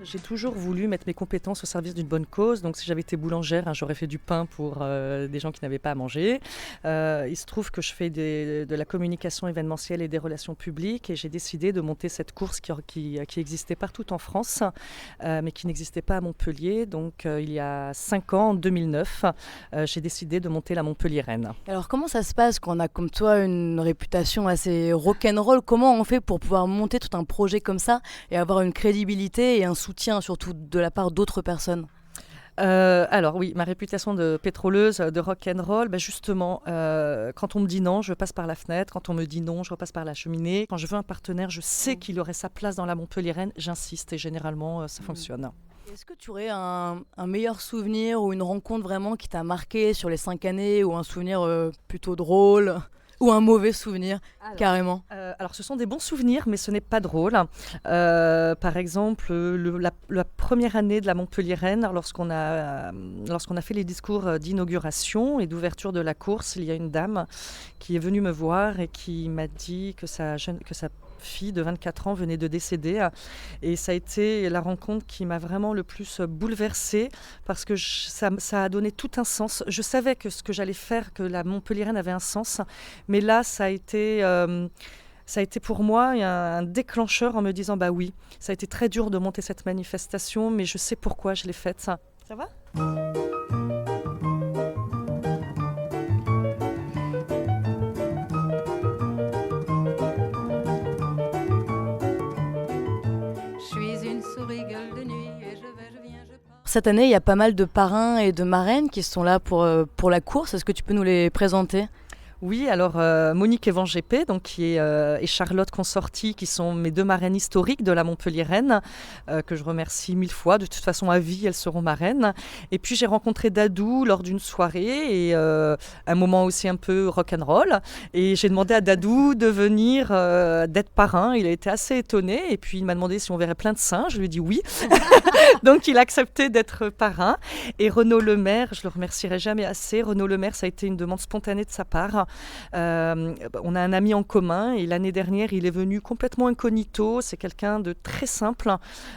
J'ai toujours voulu mettre mes compétences au service d'une bonne cause. Donc si j'avais été boulangère, j'aurais fait du pain pour des gens qui n'avaient pas à manger. Il se trouve que je fais de la communication événementielle et des relations publiques. Et j'ai décidé de monter cette course qui existait partout en France, mais qui n'existait pas à Montpellier. Donc il y a 5 ans, en 2009, j'ai décidé de monter la Montpellier-Rennes. Alors comment ça se passe quand on a comme toi une réputation assez rock'n'roll? Comment on fait pour pouvoir monter tout un projet comme ça et avoir une crédibilité et un soutien surtout de la part d'autres personnes? Alors oui, ma réputation de pétroleuse, de rock'n'roll, justement, quand on me dit non, je passe par la fenêtre. Quand on me dit non, je repasse par la cheminée. Quand je veux un partenaire, je sais qu'il aurait sa place dans la Montpellier-Rennes, j'insiste et généralement ça fonctionne. Est-ce que tu aurais un meilleur souvenir ou une rencontre vraiment qui t'a marqué sur les 5 années, ou un souvenir plutôt drôle ou un mauvais souvenir, carrément? Alors ce sont des bons souvenirs, mais ce n'est pas drôle. Par exemple, la première année de la Montpellier-Rennes, lorsqu'on a fait les discours d'inauguration et d'ouverture de la course, il y a une dame qui est venue me voir et qui m'a dit que sa fille de 24 ans venait de décéder, et ça a été la rencontre qui m'a vraiment le plus bouleversée, parce que ça a donné tout un sens. Je savais que ce que j'allais faire, que la Montpellier-Rennes avait un sens, mais là ça a été pour moi un déclencheur en me disant oui, ça a été très dur de monter cette manifestation, mais je sais pourquoi je l'ai faite. Ça va ? Cette année, il y a pas mal de parrains et de marraines qui sont là pour la course. Est-ce que tu peux nous les présenter ? Oui, alors Monique Evangépé, et Charlotte Consorti, qui sont mes 2 marraines historiques de la Montpellier-Rennes, que je remercie 1000 fois. De toute façon, à vie, elles seront marraines. Et puis j'ai rencontré Dadou lors d'une soirée, et un moment aussi un peu rock'n'roll. Et j'ai demandé à Dadou de venir, d'être parrain. Il a été assez étonné, et puis il m'a demandé si on verrait plein de seins. Je lui ai dit oui. Donc il a accepté d'être parrain. Et Renaud Lemaire, je le remercierai jamais assez. Renaud Lemaire, ça a été une demande spontanée de sa part. On a un ami en commun, et l'année dernière il est venu complètement incognito. C'est quelqu'un de très simple,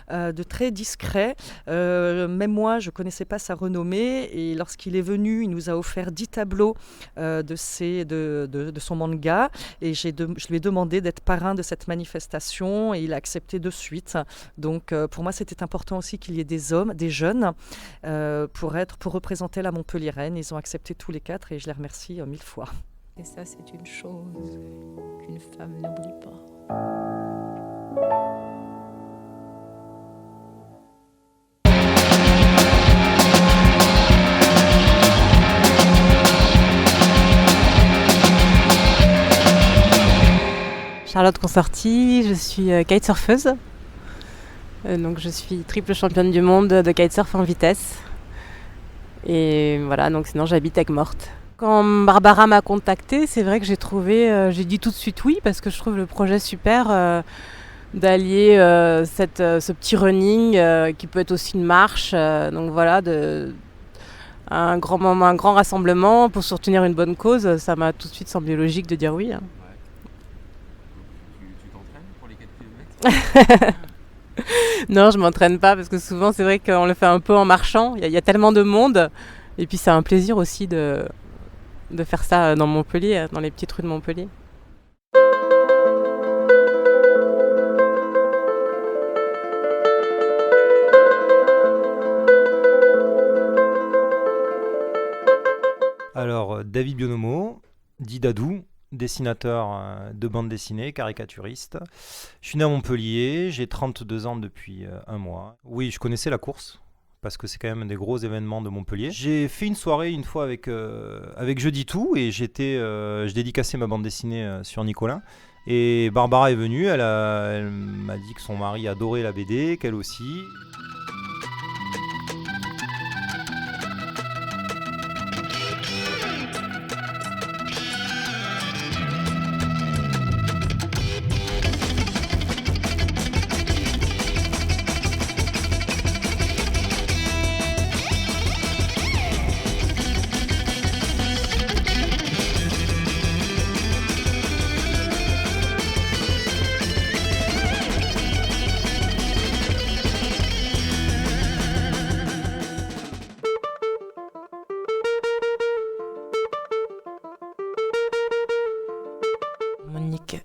de très discret, même moi je connaissais pas sa renommée, et lorsqu'il est venu, il nous a offert 10 tableaux de son manga, et je lui ai demandé d'être parrain de cette manifestation, et il a accepté de suite. Donc pour moi c'était important aussi qu'il y ait des hommes, des jeunes, pour représenter la Montpellier-Rennes. Ils ont accepté tous les 4, et je les remercie 1000 fois. Et ça, c'est une chose qu'une femme n'oublie pas. Charlotte Consorti, je suis kitesurfeuse. Donc je suis triple championne du monde de kitesurf en vitesse. Et voilà, donc sinon j'habite Aigues-Mortes. Quand Barbara m'a contactée, c'est vrai que j'ai dit tout de suite oui, parce que je trouve le projet super, d'allier ce petit running qui peut être aussi une marche. Donc voilà, un grand moment, un grand rassemblement pour soutenir une bonne cause, ça m'a tout de suite semblé logique de dire oui. Ouais. Tu t'entraînes pour les 4 km? Non, je m'entraîne pas, parce que souvent c'est vrai qu'on le fait un peu en marchant. Il y a tellement de monde, et puis c'est un plaisir aussi de faire ça dans Montpellier, dans les petites rues de Montpellier. Alors, David Bionomo, dit Dadou, dessinateur de bande dessinée, caricaturiste. Je suis né à Montpellier, j'ai 32 ans depuis un mois. Oui, je connaissais la course, parce que c'est quand même un des gros événements de Montpellier. J'ai fait une soirée une fois avec Je dis tout, et je dédicaçais ma bande dessinée sur Nicolas. Et Barbara est venue, elle m'a dit que son mari adorait la BD, qu'elle aussi.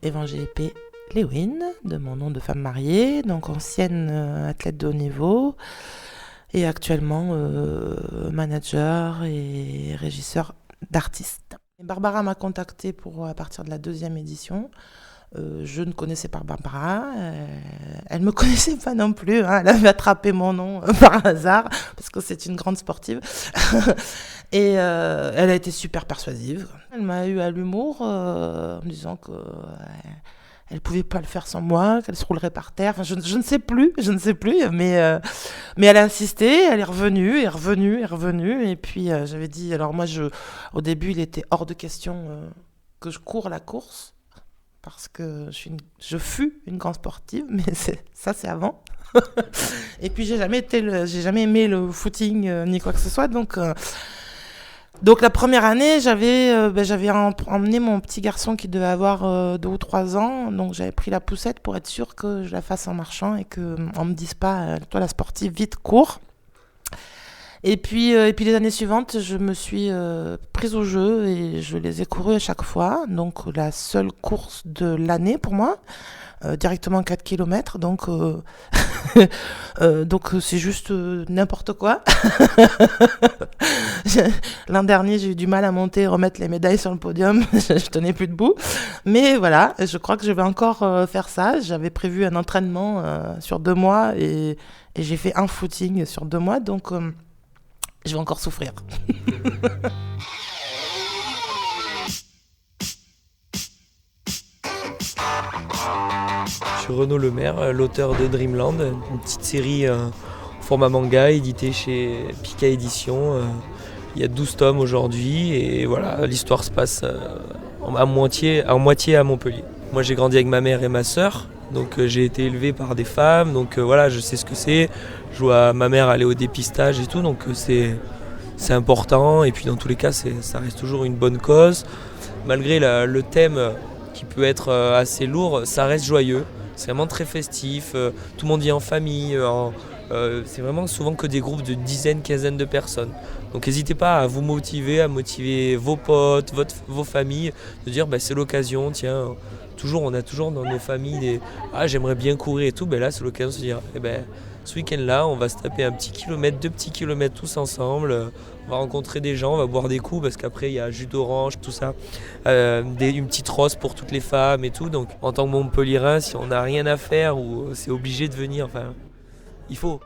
Evangépé Lewin, de mon nom de femme mariée, donc ancienne athlète de haut niveau et actuellement manager et régisseur d'artistes. Barbara m'a contactée pour à partir de la 2e édition. Je ne connaissais pas Barbara, elle ne me connaissait pas non plus, hein. Elle avait attrapé mon nom par hasard, parce que c'est une grande sportive. Et elle a été super persuasive. Elle m'a eu à l'humour en me disant que elle pouvait pas le faire sans moi, qu'elle se roulerait par terre. Enfin, je ne sais plus, mais elle a insisté, elle est revenue. Et puis j'avais dit, alors moi, au début, il était hors de question que je cours la course, parce que je fus une grande sportive, mais c'est avant. Et puis j'ai jamais aimé le footing ni quoi que ce soit, donc la première année, j'avais emmené mon petit garçon qui devait avoir 2 ou 3 ans, donc j'avais pris la poussette pour être sûre que je la fasse en marchant et qu'on me dise pas, toi la sportive, vite, cours. Et puis les années suivantes, je me suis prise au jeu et je les ai courues à chaque fois. Donc la seule course de l'année pour moi, directement 4 km. Donc c'est juste n'importe quoi. L'an dernier, j'ai eu du mal à monter, remettre les médailles sur le podium. Je tenais plus debout. Mais voilà, je crois que je vais encore faire ça. J'avais prévu un entraînement sur 2 mois et j'ai fait un footing sur 2 mois. Donc je vais encore souffrir. Je suis Renaud Lemaire, l'auteur de Dreamland, une petite série en format manga éditée chez Pika Édition. Il y a 12 tomes aujourd'hui et voilà, l'histoire se passe à moitié à Montpellier. Moi j'ai grandi avec ma mère et ma sœur, donc j'ai été élevé par des femmes, donc voilà, je sais ce que c'est. Je vois ma mère aller au dépistage et tout, donc c'est important. Et puis dans tous les cas, ça reste toujours une bonne cause. Malgré le thème qui peut être assez lourd, ça reste joyeux. C'est vraiment très festif, tout le monde vient en famille. C'est vraiment souvent que des groupes de dizaines, quinzaines de personnes. Donc n'hésitez pas à vous motiver, à motiver vos potes, vos familles, de dire c'est l'occasion, tiens, on a toujours dans nos familles des « Ah, j'aimerais bien courir et tout », là c'est l'occasion de se dire ce week-end-là, on va se taper 2 petits kilomètres tous ensemble, on va rencontrer des gens, on va boire des coups parce qu'après il y a jus d'orange, tout ça, une petite rose pour toutes les femmes et tout. Donc en tant que Montpelliérain, si on n'a rien à faire ou c'est obligé de venir, il faut.